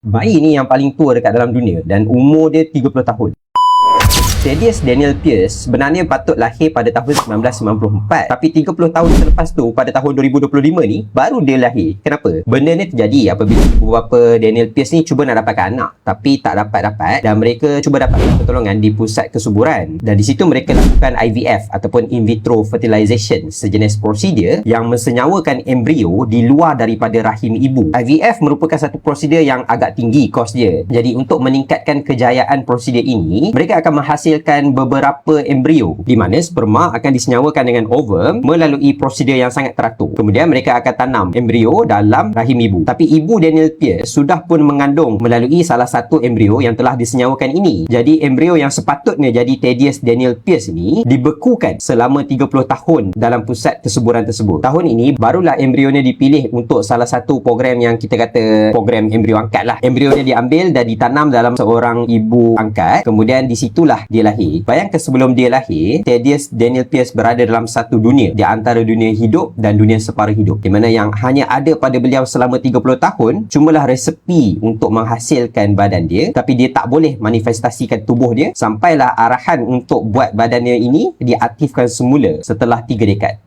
Bayi ni yang paling tua dekat dalam dunia dan umur dia 30 tahun. Thaddeus Daniel Pierce sebenarnya patut lahir pada tahun 1994, tapi 30 tahun selepas tu, pada tahun 2025 ni, baru dia lahir. Kenapa? Benda ni terjadi apabila beberapa Daniel Pierce ni cuba nak dapatkan anak, tapi tak dapat-dapat, dan mereka cuba dapatkan pertolongan di pusat kesuburan. Dan di situ mereka lakukan IVF ataupun in vitro fertilization, sejenis prosedur yang mensenyawakan embrio di luar daripada rahim ibu. IVF merupakan satu prosedur yang agak tinggi kos dia. Jadi untuk meningkatkan kejayaan prosedur ini, mereka akan menghasilkan beberapa embrio di mana sperma akan disenyawakan dengan ovum melalui prosedur yang sangat teratur. Kemudian mereka akan tanam embrio dalam rahim ibu. Tapi ibu Daniel Pierce sudah pun mengandung melalui salah satu embrio yang telah disenyawakan ini. Jadi embrio yang sepatutnya jadi Thaddeus Daniel Pierce ini dibekukan selama 30 tahun dalam pusat kesuburan tersebut. Tahun ini barulah embrionya dipilih untuk salah satu program yang kita kata program embrio angkat lah. Embrionya diambil dan ditanam dalam seorang ibu angkat. Kemudian di situlah dia lahir. Bayangkan sebelum dia lahir, Thaddeus Daniel Pierce berada dalam satu dunia, di antara dunia hidup dan dunia separuh hidup, di mana yang hanya ada pada beliau selama 30 tahun cumalah resepi untuk menghasilkan badan dia, tapi dia tak boleh manifestasikan tubuh dia sampailah arahan untuk buat badannya ini diaktifkan semula setelah 3 dekad.